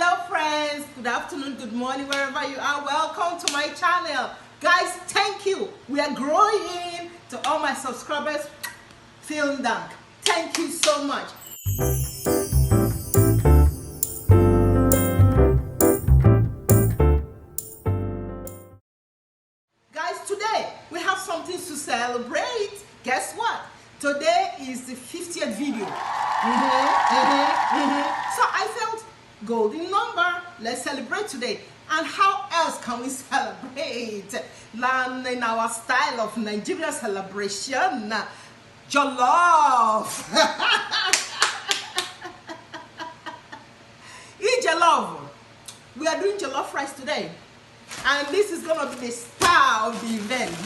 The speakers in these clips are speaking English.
Hello friends, good afternoon, good morning, wherever you are. Welcome to my channel. Guys, thank you. We are growing. To all my subscribers, vielen Dank. Thank you so much. Guys, today we have something to celebrate. Guess what? Today is the 50th video. So I felt golden number. Let's celebrate today. And how else can we celebrate in our style of Nigerian celebration? Jollof. Eat jollof. We are doing jollof rice today. And this is going to be the star of the event.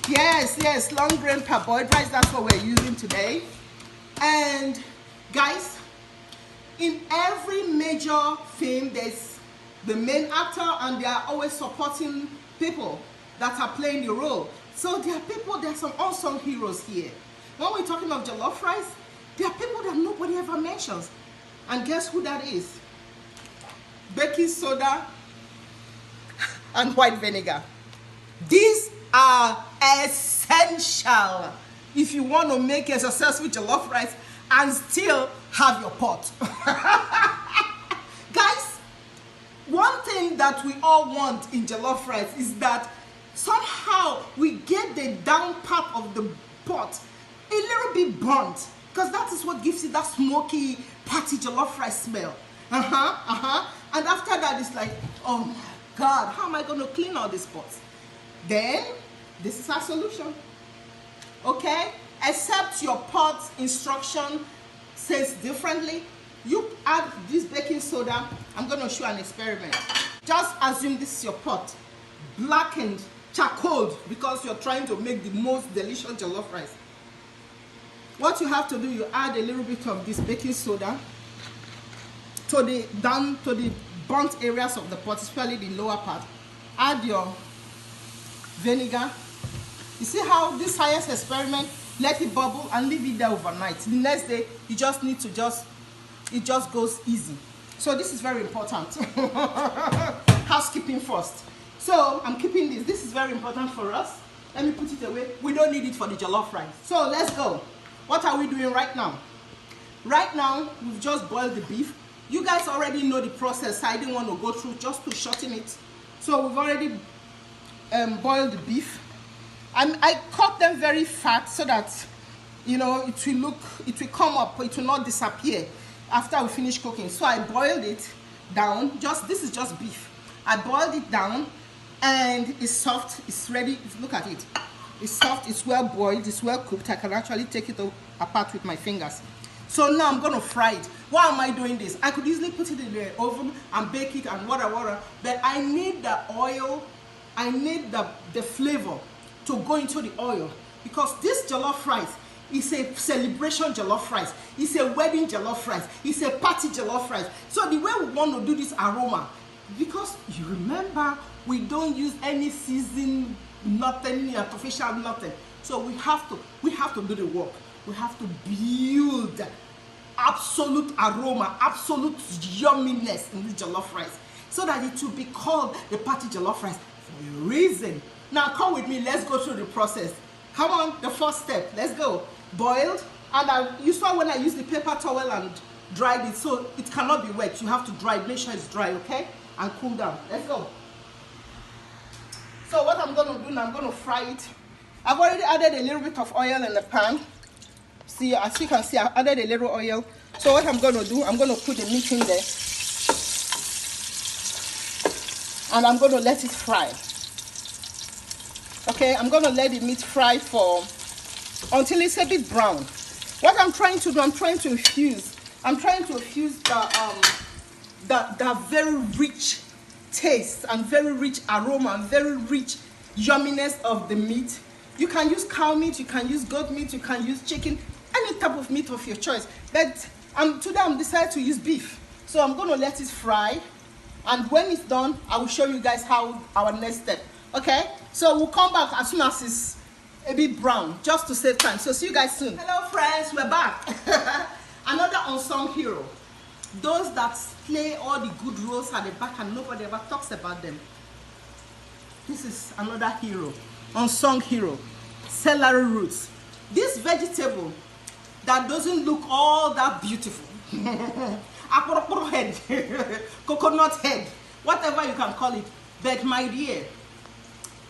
Yes, long grain parboiled rice. That's what we're using today. And guys, in every major film, there's the main actor and they are always supporting people that are playing the role. So there are some unsung heroes here. When we're talking of jollof rice, there are people that nobody ever mentions. And guess who that is? Baking soda and white vinegar. These are essential if you want to make a successful jollof rice and still have your pot. Guys, one thing that we all want in jollof rice is that somehow we get the down part of the pot a little bit burnt, because that is what gives it that smoky patty jollof rice smell. And after that, it's like, oh my God, how am I going to clean all these pots? Then this is our solution. Okay, except your pot instruction says differently. You add this baking soda. I'm going to show an experiment. Just assume this is your pot, blackened, charcoaled, because you're trying to make the most delicious jollof rice. What you have to do, you add a little bit of this baking soda to the burnt areas of the pot, especially the lower part. Add your vinegar. You see how this science experiment, let it bubble and leave it there overnight. The next day, you just need to it just goes easy. So this is very important. Housekeeping first. So I'm keeping this. This is very important for us. Let me put it away. We don't need it for the jollof rice. So let's go. What are we doing right now? Right now, we've just boiled the beef. You guys already know the process. I didn't want to go through just to shorten it. So we've already boiled the beef. I cut them very fat so that, you know, it will come up, it will not disappear after we finish cooking. So I boiled it down. This is just beef. I boiled it down and it's soft, it's ready. Look at it. It's soft, it's well boiled, it's well cooked. I can actually take it apart with my fingers. So now I'm going to fry it. Why am I doing this? I could easily put it in the oven and bake it and whatever, but I need the oil, I need the flavor to go into the oil, because this jollof rice is a celebration jollof rice, it's a wedding jollof rice, it's a party jollof rice. So the way we want to do this aroma, because you remember we don't use any season, nothing artificial, nothing. So we have to do the work. We have to build absolute aroma, absolute yumminess in this jollof rice, so that it will be called the party jollof rice for a reason. Now come with me, let's go through the process. Come on, the first step, let's go. Boiled, and you saw when I used the paper towel and dried it, so it cannot be wet. You have to dry it, make sure it's dry, okay? And cool down. Let's go. So what I'm going to do now, I'm going to fry it. I've already added a little bit of oil in the pan. See, as you can see, I added a little oil. So what I'm going to do, I'm going to put the meat in there. And I'm going to let it fry. Okay, I'm going to let the meat fry until it's a bit brown. What I'm trying to do, I'm trying to infuse the very rich taste and very rich aroma and very rich yumminess of the meat. You can use cow meat, you can use goat meat, you can use chicken, any type of meat of your choice. But today I'm decided to use beef. So I'm going to let it fry. And when it's done, I will show you guys how our next step. Okay? So we'll come back as soon as it's a bit brown, just to save time. So see you guys soon. Hello friends, we're back. Another unsung hero. those that play all the good roles at the back and nobody ever talks about them. This is another hero, unsung hero, celery roots. This vegetable that doesn't look all that beautiful, head, coconut head, whatever you can call it, but my dear,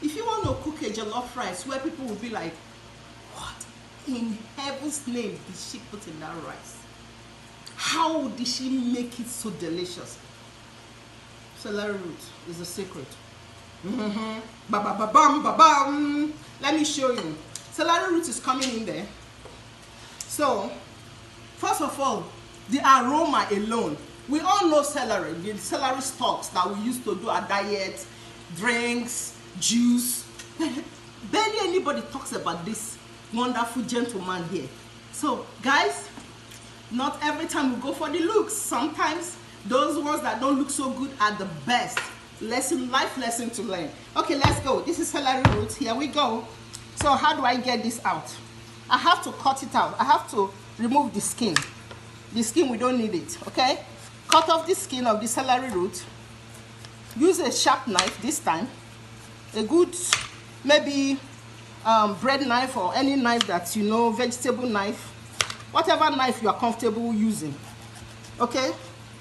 if you want to cook a jollof rice where people will be like, what in heaven's name did she put in that rice? How did she make it so delicious? Celery root is the secret. Ba-ba-ba-bam. Let me show you. Celery root is coming in there. So, first of all, the aroma alone. We all know celery, the celery stalks that we used to do our diet, drinks, juice. Barely anybody talks about this wonderful gentleman here. So, guys, not every time we go for the looks. Sometimes those ones that don't look so good are the best. Life lesson to learn. Okay, let's go. This is celery root. Here we go. So how do I get this out? I have to cut it out. I have to remove the skin. The skin, we don't need it, okay? Cut off the skin of the celery root. Use a sharp knife this time. A good, maybe bread knife or any knife that you know, vegetable knife. Whatever knife you are comfortable using. Okay?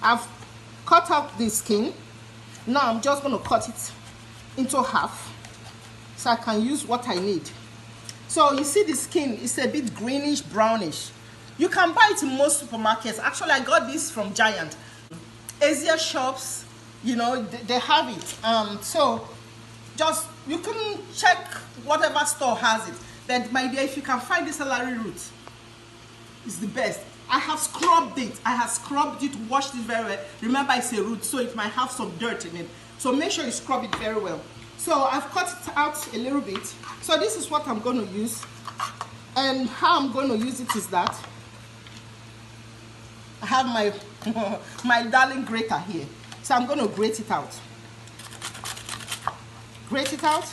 I've cut out the skin. Now I'm just going to cut it into half so I can use what I need. So you see the skin is a bit greenish, brownish. You can buy it in most supermarkets. Actually, I got this from Giant. Asia shops, you know, they have it. So just, you can check whatever store has it. But my dear, if you can find the celery root, it's the best. I have scrubbed it. I have scrubbed it, washed it very well. Remember, it's a root, so it might have some dirt in it. So make sure you scrub it very well. So I've cut it out a little bit. So this is what I'm going to use. And how I'm going to use it is that I have my, my darling grater here. So I'm going to grate it out. Grate it out.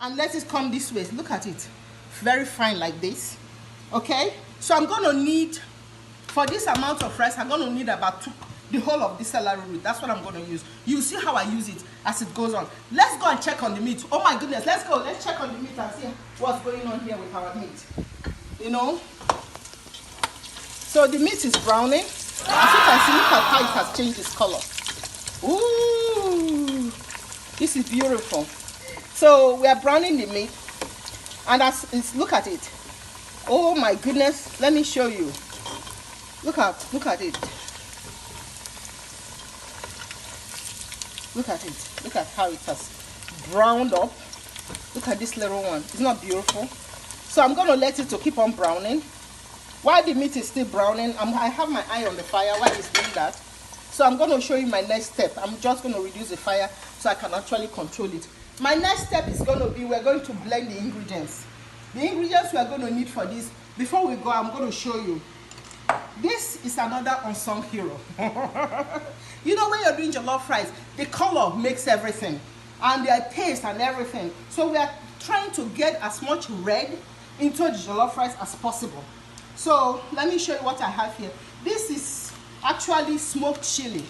And let it come this way. Look at it. Very fine like this. Okay? So I'm going to need, for this amount of rice, I'm going to need about the whole of the celery root. That's what I'm going to use. You see how I use it as it goes on. Let's go and check on the meat. Oh my goodness. Let's go. Let's check on the meat and see what's going on here with our meat. You know? So the meat is browning. As you can see, look at how it has changed its color. Ooh. This is beautiful. So we are browning the meat, and look at it. Oh my goodness, let me show you. Look at it. Look at it. Look at how it has browned up. Look at this little one. It's not beautiful. So I'm going to let it to keep on browning. While the meat is still browning, I have my eye on the fire while it's doing that. So I'm going to show you my next step. I'm just going to reduce the fire so I can actually control it. My next step is going to be, we're going to blend the ingredients. The ingredients we are going to need for this, before we go, I'm going to show you. This is another unsung hero. You know, when you're doing jollof rice, the color makes everything. And the taste and everything. So we are trying to get as much red into the jollof rice as possible. So let me show you what I have here. This is actually smoked chili.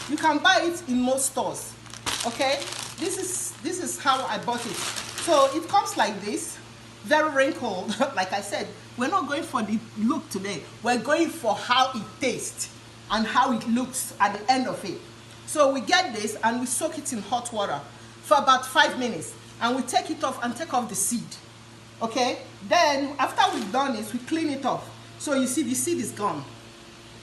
You can buy it in most stores. Okay? This is how I bought it. So it comes like this, very wrinkled. Like I said, we're not going for the look today. We're going for how it tastes and how it looks at the end of it. So we get this and we soak it in hot water for about 5 minutes. And we take it off and take off the seed. Okay? Then after we've done this, we clean it off. So you see the seed is gone.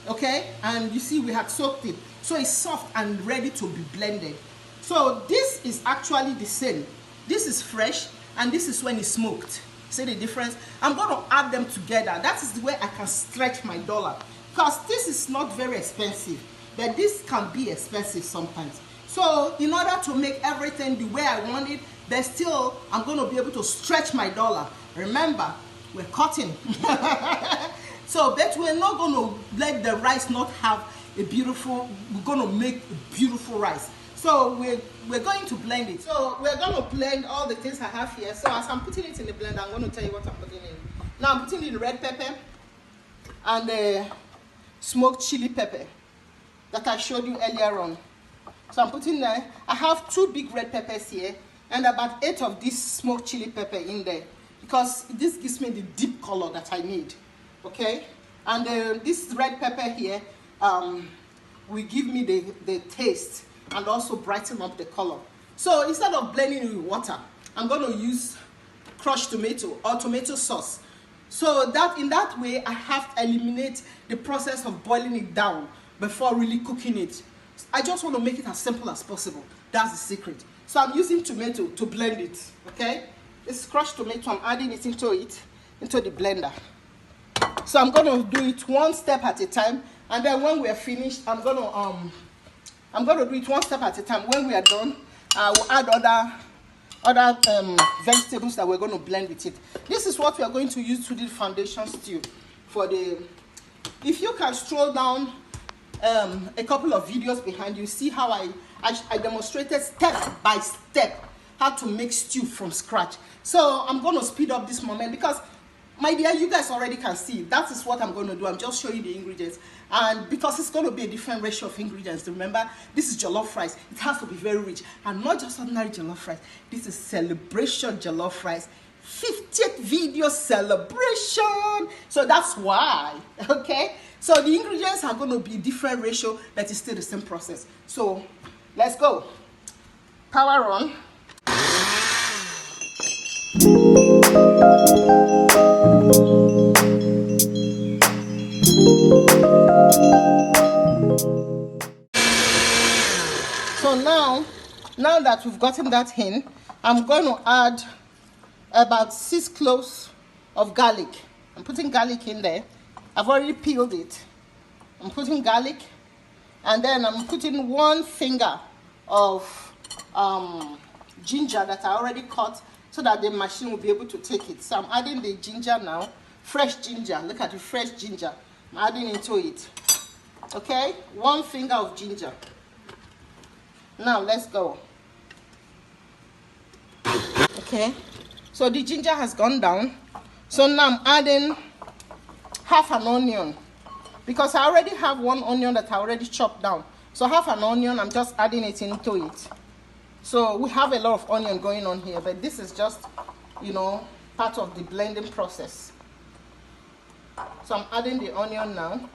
Okay? And you see we had soaked it. So it's soft and ready to be blended. So this is actually the same. This is fresh and this is when it's smoked. See the difference? I'm going to add them together. That is the way I can stretch my dollar. Because this is not very expensive. But this can be expensive sometimes. So in order to make everything the way I want it, but still I'm going to be able to stretch my dollar. Remember, we're cutting. So but we're not going to let the rice not have a beautiful, we're going to make a beautiful rice. So we're going to blend it. So we're going to blend all the things I have here. So as I'm putting it in the blender, I'm going to tell you what I'm putting in. Now I'm putting in the red pepper and the smoked chili pepper that I showed you earlier on. So I'm putting there. I have 2 big red peppers here and about 8 of this smoked chili pepper in there because this gives me the deep color that I need. Okay, and this red pepper here will give me the taste and also brighten up the color. So instead of blending it with water, I'm going to use crushed tomato or tomato sauce. So that in that way, I have to eliminate the process of boiling it down before really cooking it. I just want to make it as simple as possible. That's the secret. So I'm using tomato to blend it. Okay, this crushed tomato, I'm adding it into the blender. So I'm going to do it one step at a time, and then when we are finished, I'm going to do it one step at a time. When we are done, I will add other vegetables that we're going to blend with it. This is what we are going to use to do the foundation stew. If you can scroll down a couple of videos behind you, see how I demonstrated step by step how to make stew from scratch. So I'm going to speed up this moment because, my dear, you guys already can see that is what I'm going to do. I'm just showing you the ingredients, and because it's going to be a different ratio of ingredients. Remember, this is jollof rice. It has to be very rich, and not just ordinary jollof rice. This is celebration jollof rice, 50th video celebration. So that's why. Okay, so the ingredients are going to be different ratio, but it's still the same process. So let's go. Power on. So now that we've gotten that in, I'm going to add about 6 cloves of garlic. I'm putting garlic in there. I've already peeled it. I'm putting garlic, and then I'm putting 1 finger of ginger that I already cut so that the machine will be able to take it. So I'm adding the ginger now, fresh ginger. Look at the fresh ginger. I'm adding into it. Okay, 1 finger of ginger. Now let's go. Okay, so the ginger has gone down. So now I'm adding half an onion because I already have 1 onion that I already chopped down. So half an onion, I'm just adding it into it. So we have a lot of onion going on here, but this is just, you know, part of the blending process. So I'm adding the onion now.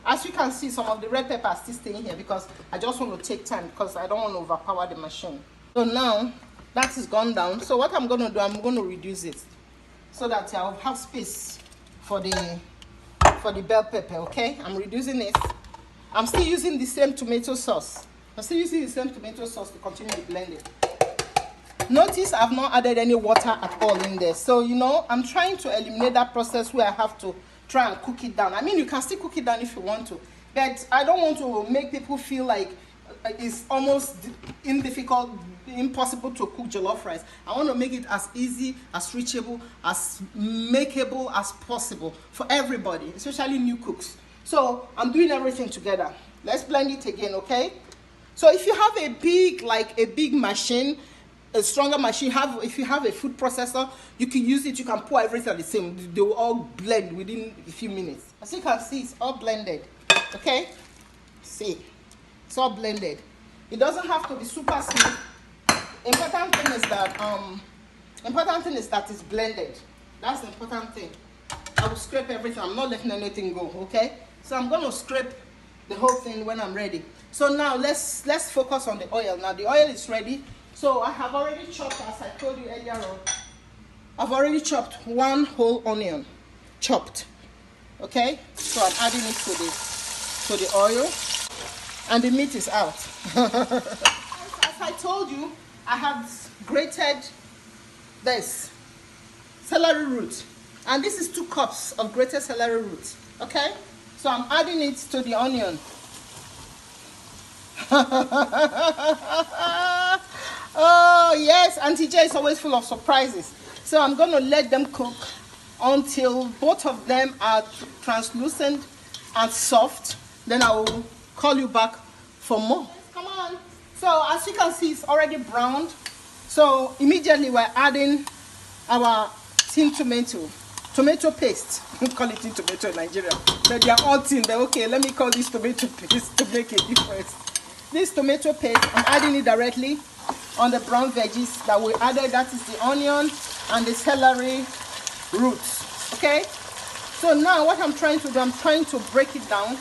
As you can see, some of the red pepper are still staying here because I just want to take time because I don't want to overpower the machine. So now that is gone down. So what I'm going to do, I'm going to reduce it so that I'll have space for the bell pepper. Okay, I'm reducing it. I'm still using the same tomato sauce. I'm still using the same tomato sauce to continue to blend it. Notice I've not added any water at all in there. So, you know, I'm trying to eliminate that process where I have to try and cook it down. I mean, you can still cook it down if you want to, but I don't want to make people feel like it's almost impossible to cook jollof rice. I want to make it as easy, as reachable, as makeable as possible for everybody, especially new cooks. So I'm doing everything together. Let's blend it again, okay? So if you have a big machine, a stronger machine, if you have a food processor, you can use it. You can pour everything at the same. They will all blend within a few minutes. As you can see, it's all blended. Okay, see, it's all blended. It doesn't have to be super smooth. Important thing is that it's blended. That's the important thing. I will scrape everything. I'm not letting anything go. Okay, so I'm going to scrape the whole thing when I'm ready. So now let's focus on the oil. Now the oil is ready. So I have already chopped, as I told you earlier on, I've already chopped 1 whole onion, chopped. Okay, so I'm adding it to the oil, and the meat is out. As I told you, I have grated this celery root, and this is 2 cups of grated celery root. Okay, so I'm adding it to the onion. Oh yes, Auntie J is always full of surprises. So I'm going to let them cook until both of them are translucent and soft. Then I will call you back for more. Come on. So as you can see, it's already browned. So immediately we're adding our tin tomato. tomato paste. We call it in tomato in Nigeria, but they are all thin. Okay, let me call this tomato paste to make a difference. This tomato paste, I'm adding it directly on the brown veggies that we added. That is the onion and the celery roots. Okay, so now what I'm trying to do, I'm trying to break it down.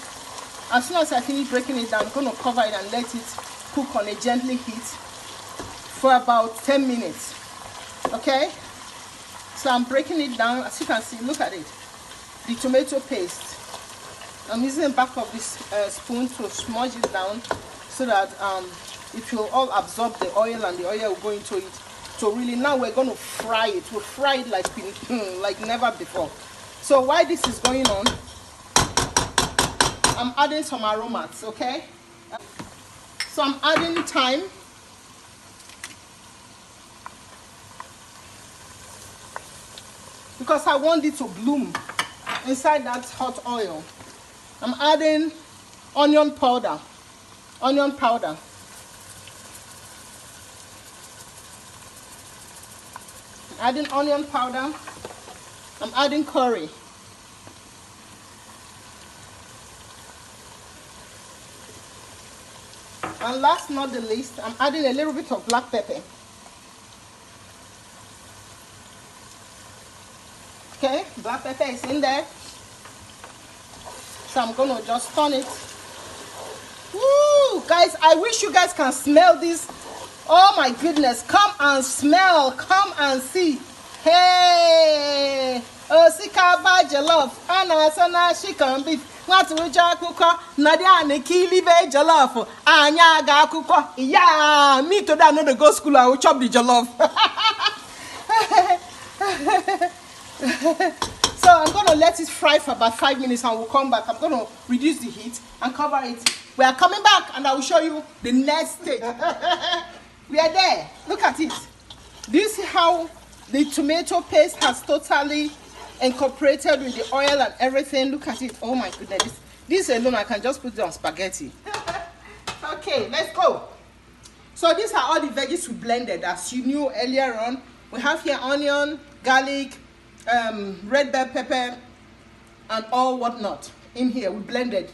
As soon as I finish breaking it down, I'm going to cover it and let it cook on a gently heat for about 10 minutes. Okay, so I'm breaking it down. As you can see, look at it, the tomato paste. I'm using the back of this spoon to smudge it down so that it will all absorb the oil, and the oil will go into it. So really now we're going to fry it. We'll fry it like never before. So while this is going on, I'm adding some aromas, okay? So I'm adding thyme. Because I want it to bloom inside that hot oil. I'm adding onion powder. Onion powder. I'm adding onion powder. I'm adding curry. And last not the least, I'm adding a little bit of black pepper. Okay, black pepper is in there. So I'm going to just turn it. Woo! Guys, I wish you guys can smell this. Oh my goodness, come and smell, come and see. Hey! Osikapa jollof, anasana chicken beef. What would you cook? Nadia Nikili jollof. Anya ga kuko. Yeah, me today I know the go school. I will chop the jollof. So I'm going to let it fry for about 5 minutes and we'll come back. I'm going to reduce the heat and cover it. We are coming back and I will show you the next stage. We are there. Look at it. Do you see how the tomato paste has totally incorporated with the oil and everything? Look at it. Oh my goodness. This alone I can just put it on spaghetti. Okay, let's go. So these are all the veggies we blended. As you knew earlier on, we have here onion, garlic, red bell pepper, and all whatnot in here. We blended.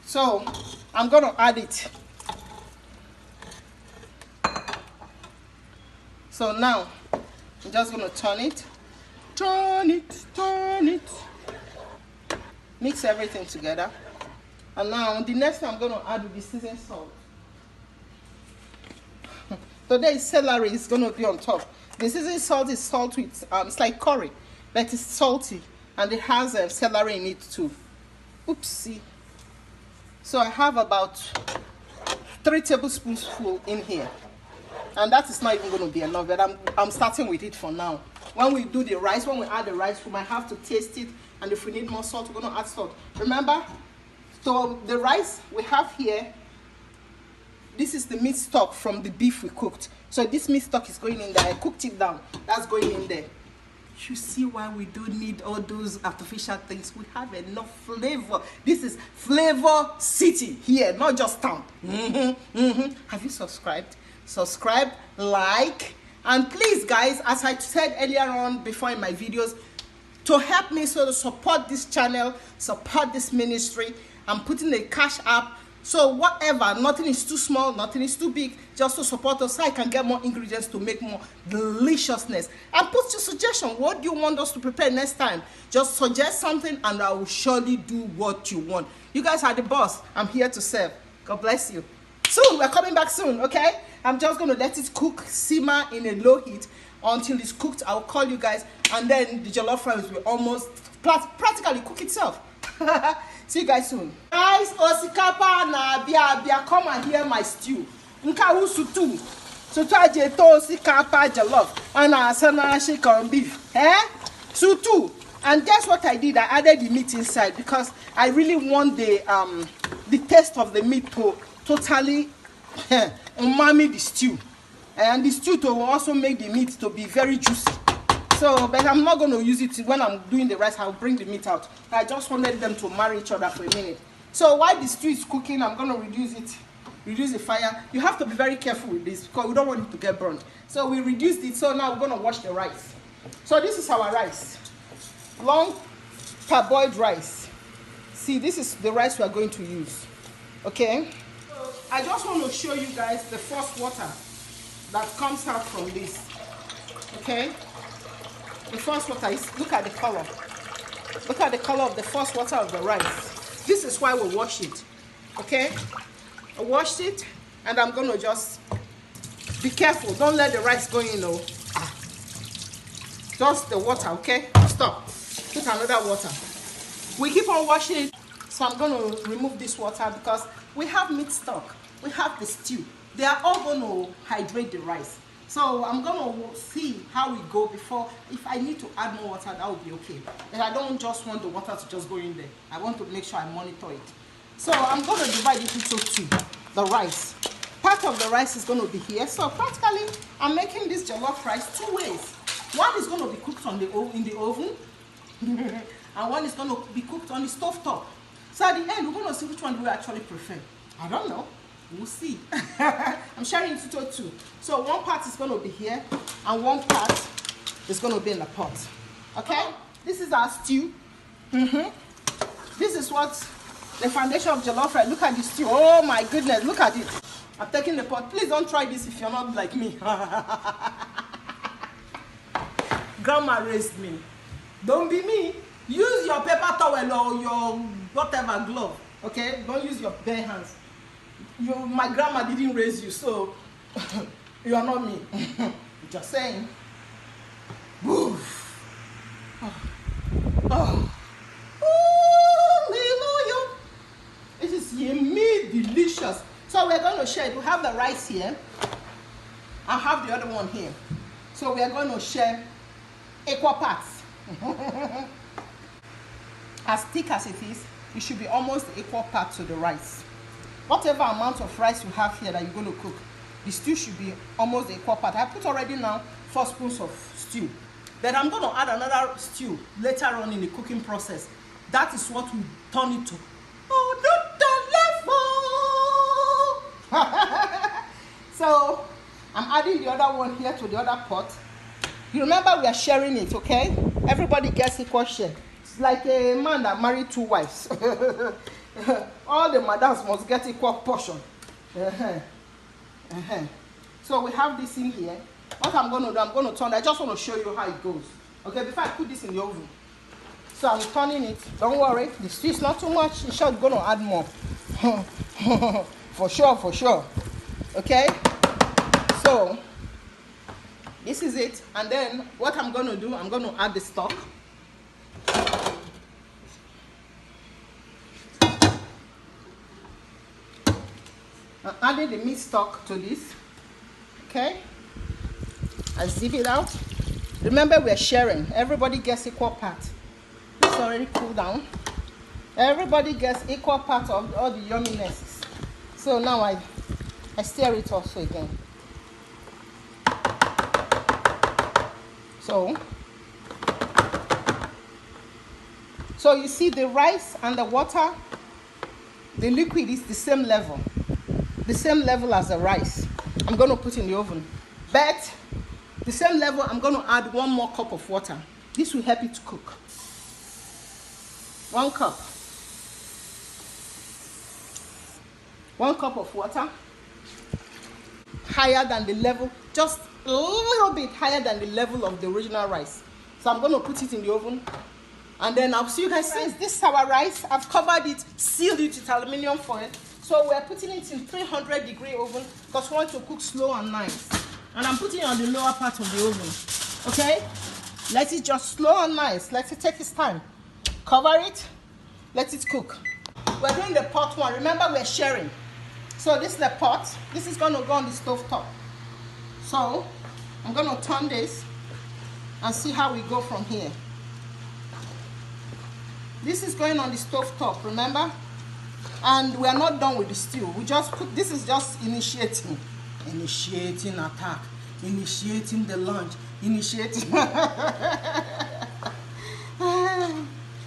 So I'm going to add it. So now I'm just going to turn it. Turn it. Mix everything together. And now the next thing I'm going to add will be seasoned salt. Today celery is going to be on top. The seasoned salt is salt with it's like curry, but it's salty and it has celery in it too. Oopsie. So I have about 3 tablespoons full in here, and that is not even going to be enough. But I'm starting with it for now. When we do the rice, when we add the rice, we might have to taste it, and if we need more salt, we're going to add salt. Remember, so the rice we have here, this is the meat stock from the beef we cooked. So this meat stock is going in there. I cooked it down. That's going in there. You see why we don't need all those artificial things. We have enough flavor. This is flavor city here, not just town. Have you subscribed? Subscribe, like, and please guys, as I said earlier on before in my videos, to help me so to support this channel, support this ministry, I'm putting a cash app. So whatever, nothing is too small, nothing is too big, just to support us so I can get more ingredients to make more deliciousness. And put your suggestion. What do you want us to prepare next time? Just suggest something and I will surely do what you want. You guys are the boss. I'm here to serve. God bless you. Soon, we're coming back soon, okay? I'm just going to let it cook, simmer in a low heat until it's cooked. I'll call you guys, and then the jollof rice will almost practically cook itself. See you guys soon. Guys, osikapa na bia come and hear my stew. Nka usutu. Sutu ajeto osikapa jollof. Ana asana chicken beef. Sutu. And guess what I did? I added the meat inside because I really want the taste of the meat to totally umami the stew. And the stew to will also make the meat to be very juicy. So, but I'm not going to use it when I'm doing the rice. I'll bring the meat out. I just wanted them to marry each other for a minute. So while the stew is cooking, I'm going to reduce the fire. You have to be very careful with this because we don't want it to get burnt. So we reduced it. So now we're going to wash the rice. So this is our rice. long parboiled rice. See, this is the rice we are going to use. Okay, so I just want to show you guys the first water that comes out from this. Okay, the first water is, look at the color. Look at the color of the first water of the rice. This is why we wash it. Okay, I washed it, and I'm going to just be careful. Don't let the rice go in, though. Just the water. Okay, stop. Put another water. We keep on washing it. So I'm going to remove this water because we have meat stock, we have the stew. They are all going to hydrate the rice. So I'm going to see how we go before. If I need to add more water, that would be okay. And I don't just want the water to just go in there. I want to make sure I monitor it. So I'm going to divide it into two. The rice. Part of the rice is going to be here. So practically, I'm making this jollof rice two ways. One is going to be cooked in the oven. And one is going to be cooked on the stove top. So at the end, we're going to see which one we actually prefer. I don't know. We'll see. I'm sharing it into two. So one part is going to be here, and one part is going to be in the pot. Okay? This is our stew. This is what the foundation of jollof rice. Look at the stew. Oh my goodness, look at it. I'm taking the pot. Please don't try this if you're not like me. Grandma raised me. Don't be me. Use your paper towel or your whatever glove. Okay? Don't use your bare hands. My grandma didn't raise you, so you are not me. Just saying. Woof. Oh. Hallelujah. It is yummy, delicious. So we're going to share it. We have the rice here. I have the other one here. So we are going to share equal parts. As thick as it is, it should be almost equal part to the rice. Whatever amount of rice you have here that you're going to cook, the stew should be almost equal part. I put already now 4 spoons of stew. Then I'm going to add another stew later on in the cooking process. That is what we turn it to. Oh, level. So I'm adding the other one here to the other pot. You remember we are sharing it, okay? Everybody gets equal share. It's like a man that married 2 wives. All the madams must get equal portion. So we have this in here. What I'm going to do, I'm going to turn. I just want to show you how it goes. Okay, before I put this in the oven. So I'm turning it. Don't worry, the stew is not too much. It's just going to add more. For sure, for sure. Okay. So this is it. And then what I'm going to do, I'm going to add the stock. I'm adding the meat stock to this. Okay. I zip it out. Remember, we're sharing. Everybody gets equal part. It's already cooled down. Everybody gets equal part of all the yumminesses. So now I stir it also again. So you see the rice and the water, the liquid is the same level. The same level as the rice. I'm going to put in the oven. But the same level, I'm going to add 1 more cup of water. This will help it to cook. 1 cup. 1 cup of water. Higher than the level, just a little bit higher than the level of the original rice. So I'm going to put it in the oven. And then I'll see you guys. Since this is our rice, I've covered it, sealed it with aluminum foil. So we're putting it in 300-degree oven because we want to cook slow and nice. And I'm putting it on the lower part of the oven. Okay? Let it just slow and nice. Let it take its time. Cover it. Let it cook. We're doing the pot one. Remember, we're sharing. So this is the pot. This is going to go on the stove top. So I'm going to turn this and see how we go from here. This is going on the stove top, remember? And we are not done with the stew. We just put, this is just initiating. Initiating attack. Initiating the lunch. Initiating.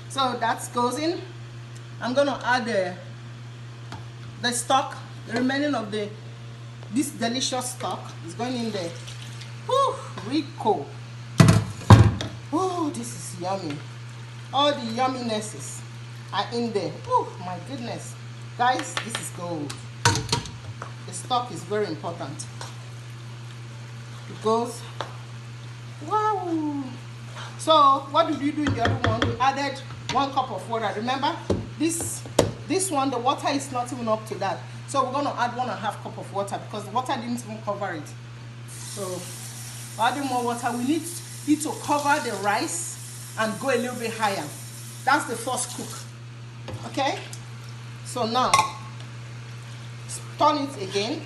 So that goes in. I'm going to add the stock. The remaining of this delicious stock is going in there. Whew, Rico. Oh, this is yummy. All the yumminesses are in there. Oh my goodness. Guys, this is gold. The stock is very important. It goes, wow. So what did you do in the other one? We added 1 cup of water. Remember, this one, the water is not even up to that. So we're going to add 1.5 cup of water because the water didn't even cover it. So adding more water. We need it to cover the rice and go a little bit higher. That's the first cook. Okay? So now, turn it again.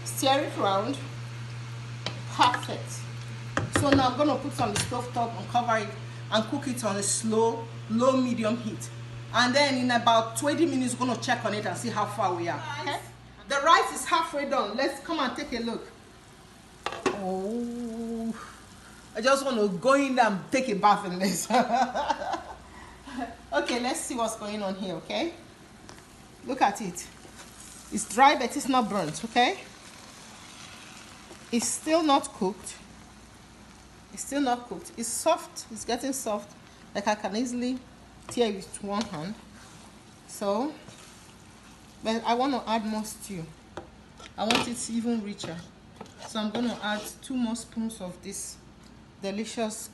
Stir it around. Perfect. So now I'm going to put it on the stove top and cover it and cook it on a slow, low, medium heat. And then in about 20 minutes, we're going to check on it and see how far we are. Okay? The rice is halfway done. Let's come and take a look. Oh, I just want to go in there and take a bath in this. Okay, let's see what's going on here, okay? Look at it. It's dry, but it's not burnt, okay? It's still not cooked. It's still not cooked. It's soft. It's getting soft. Like I can easily tear it with one hand. So, but I want to add more stew. I want it even richer. So I'm going to add 2 more spoons of this deliciousness.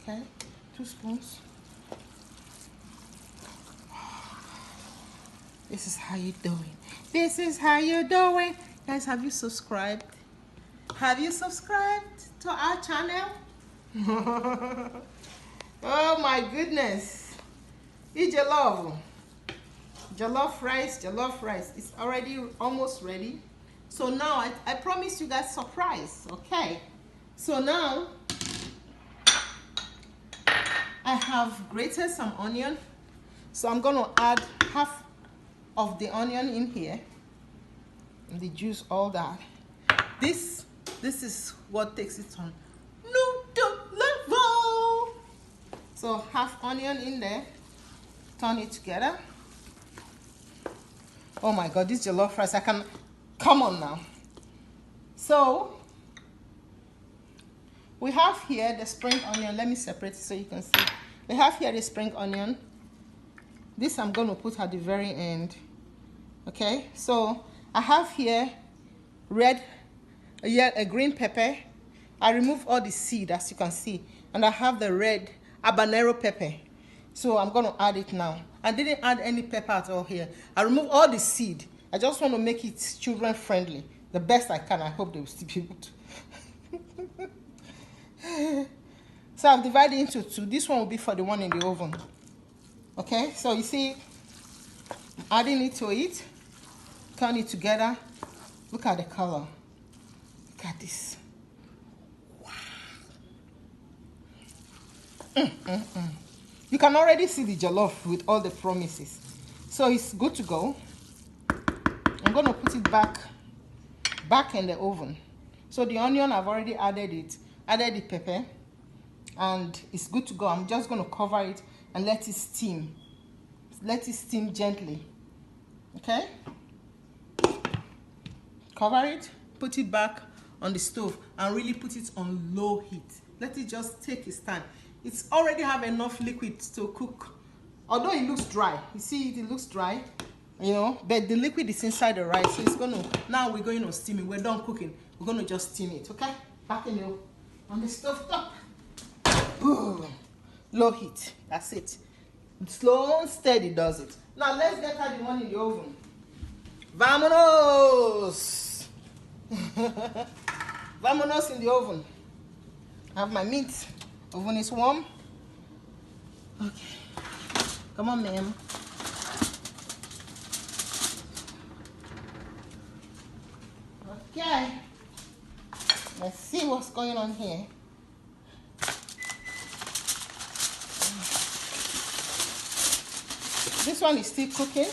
Okay, 2 spoons. This is how you doing. This is how you doing. Guys, have you subscribed? Have you subscribed to our channel? Oh my goodness. Eat jollof. Jollof rice. It's already almost ready. So now I promise you guys surprise. Okay. So now I have grated some onion. So I'm gonna add half of the onion in here. And the juice, all that. This is what takes it on noodle level. So half onion in there. Turn it together. Oh my God, this jollof rice, I can, come on now. So, we have here the spring onion. Let me separate it so you can see. We have here the spring onion. This I'm going to put at the very end. Okay, so I have here a green pepper. I remove all the seed, as you can see. And I have the red habanero pepper. So I'm going to add it now. I didn't add any pepper at all here. I removed all the seed. I just want to make it children friendly. The best I can. I hope they will still be able to. So I've divided into 2. This one will be for the one in the oven. Okay, so you see, adding it to it. Turn it together. Look at the color. Look at this. Wow. You can already see the jollof with all the promises. So it's good to go. I'm going to put it back in the oven. So the onion, I've already added it. Added the pepper. And it's good to go. I'm just going to cover it and let it steam. Let it steam gently. Okay? Cover it. Put it back on the stove. And really put it on low heat. Let it just take its time. It's already have enough liquid to cook. Although it looks dry. You see it looks dry. You know, but the liquid is inside the rice. So it's going to, now we're going to steam it. We're done cooking. We're going to just steam it, okay? Back in the, on the stove top. Ooh, low heat. That's it. Slow and steady does it. Now let's get out the one in the oven. Vamonos! Vamonos in the oven. I have my meat. Oven is warm. Okay. Come on, ma'am. Okay. Let's see what's going on here. This one is still cooking.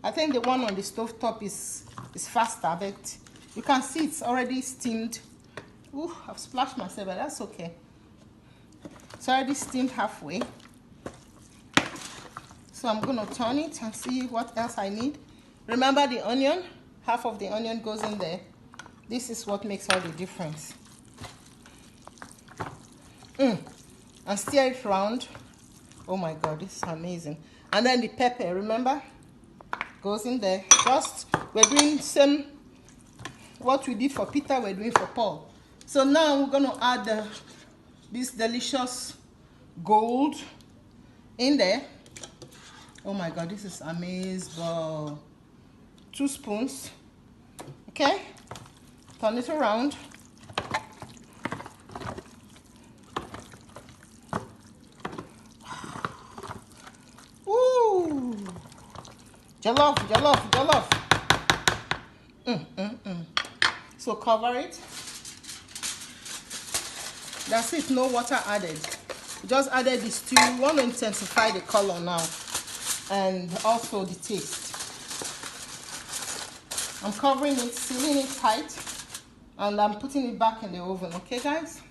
I think the one on the stove top is faster, but you can see it's already steamed. Ooh, I've splashed myself, but that's okay. It's already steamed halfway. So I'm going to turn it and see what else I need. Remember the onion? Half of the onion goes in there. This is what makes all the difference. And stir it round. Oh my God, this is amazing. And then the pepper, remember, goes in there. Just, we're doing same what we did for Peter, we're doing for Paul. So now we're going to add this delicious gold in there. Oh my God, this is amazing. 2 spoons. Okay, turn it around. Ooh, jollof, jollof, jollof. So cover it. That's it, no water added. Just added the stew. We want to intensify the color now and also the taste. I'm covering it, sealing it tight, and I'm putting it back in the oven. Okay, guys?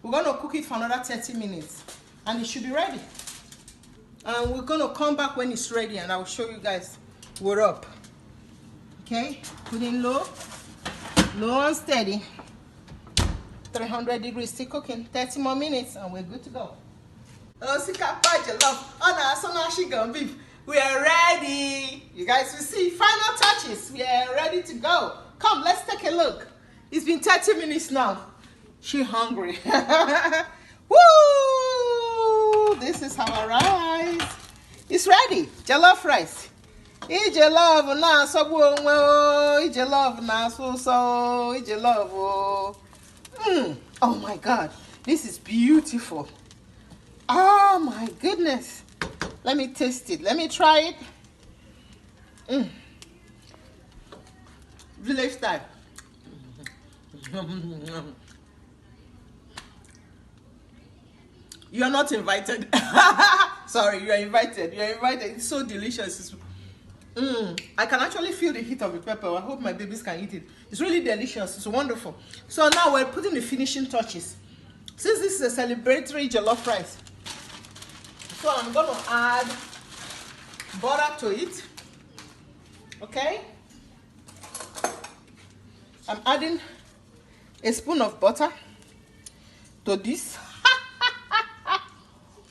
We're going to cook it for another 30 minutes, and it should be ready. And we're going to come back when it's ready, and I'll show you guys what's up. Okay, put in low and steady. 300 degrees, still cooking. 30 more minutes, and we're good to go. We are ready. You guys will see final touches. We are ready to go. Come, let's take a look. It's been 30 minutes now. She's hungry. Woo! This is our rice. It's ready. Jollof rice. Jollof na so jollof na so jollof. Oh my God, this is beautiful. Oh my goodness. Let me taste it. Let me try it. Village style. You're not invited. Sorry, you're invited. You're invited. It's so delicious. I can actually feel the heat of the pepper. I hope my babies can eat it. It's really delicious. It's wonderful. So now we're putting the finishing touches. Since this is a celebratory jollof rice, so I'm going to add butter to it. Okay? I'm adding a spoon of butter to this.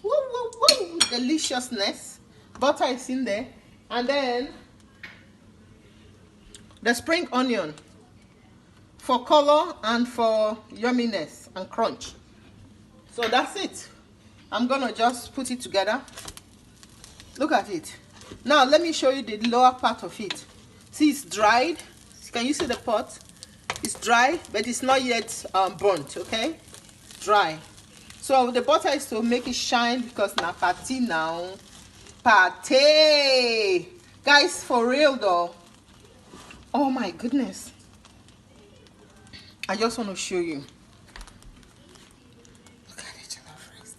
Woo, woo, woo. Deliciousness. Butter is in there. And then the spring onion for color and for yumminess and crunch. So that's it. I'm gonna just put it together. Look at it. Now let me show you the lower part of it. See, it's dried. Can you see the pot? It's dry, but it's not yet burnt. Okay, dry. So the butter is to make it shine because na party now. Party, guys, for real though. Oh my goodness, I just want to show you. Look at it, jollof rice.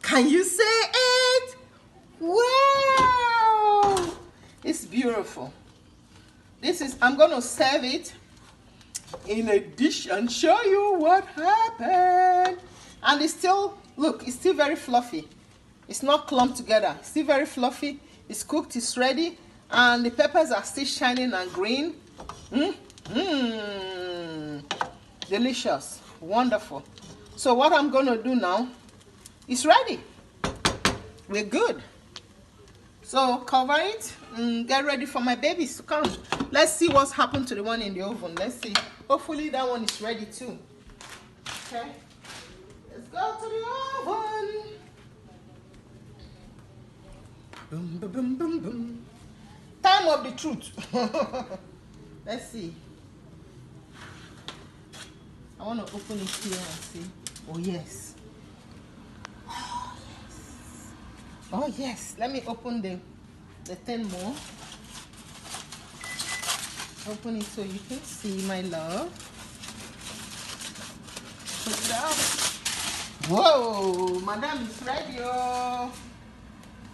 Can you see it? Wow, it's beautiful. This is, I'm going to serve it in a dish and show you what happened. And it's still, look, it's still very fluffy. It's not clumped together. It's still very fluffy. It's cooked, it's ready. And the peppers are still shining and green. Delicious. Wonderful. So what I'm going to do now, it's ready. We're good. So cover it and get ready for my babies to come. Let's see what's happened to the one in the oven. Let's see. Hopefully that one is ready too. Okay. Let's go to the oven. Boom, boom, boom, boom, boom. Time of the truth. Let's see. I want to open it here and see. Oh, yes. Oh, yes. Oh, yes. Let me open the thing more. Open it so you can see, my love. Put it out. Whoa, madam is ready. Oh.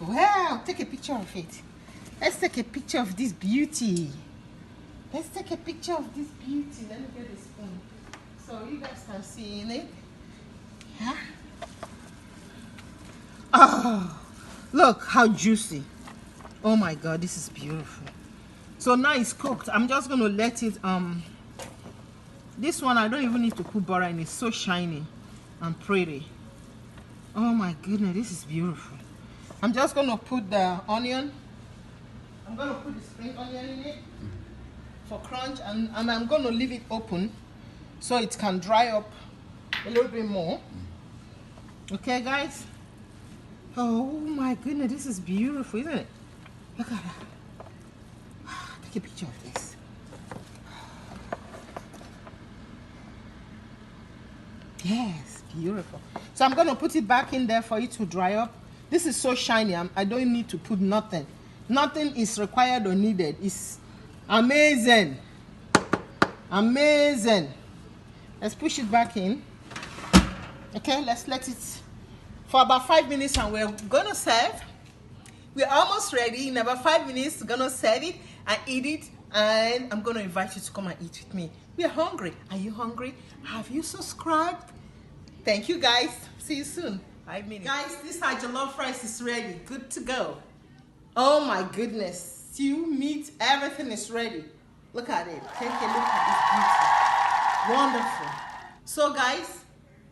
Wow, take a picture of it. Let's take a picture of this beauty. Let's take a picture of this beauty. Let me get a spoon so you guys can see in it. Yeah. Oh, look how juicy. Oh my God, this is beautiful. So now it's cooked. I'm just going to let it, this one I don't even need to put butter in. It's so shiny. and pretty. Oh my goodness, this is beautiful. I'm just gonna put the onion. I'm gonna put the spring onion in it for crunch, and I'm gonna leave it open so it can dry up a little bit more. Okay, guys. Oh my goodness, this is beautiful, isn't it? Look at that. Take a picture of this. Yes, beautiful. So I'm going to put it back in there for it to dry up. This is so shiny. I don't need to put nothing. Nothing is required or needed. It's amazing. Amazing. Let's push it back in. Okay, let's let it for about 5 minutes and we're going to serve. We're almost ready. In about 5 minutes, we're going to serve it and eat it. And I'm going to invite you to come and eat with me. We're hungry. Are you hungry? Have you subscribed? Thank you, guys. See you soon. 5 minutes. Guys, this our jollof rice is ready. Good to go. Oh my goodness. Stew, meat, everything is ready. Look at it. Take a look at this beauty. Wonderful. So guys,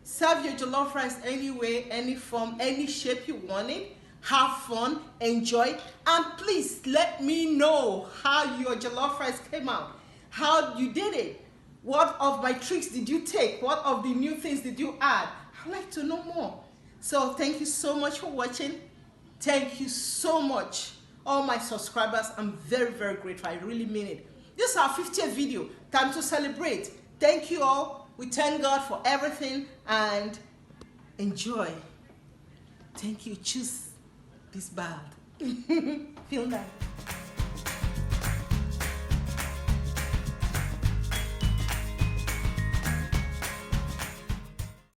serve your jollof rice any way, any form, any shape you want it. Have fun, enjoy, and please let me know how your jollof rice came out, how you did it. What of my tricks did you take? What of the new things did you add? I'd like to know more. So thank you so much for watching. Thank you so much. All my subscribers, I'm very, very grateful. I really mean it. This is our 50th video. Time to celebrate. Thank you all. We thank God for everything and enjoy. Thank you. Choose this bad. Feel that.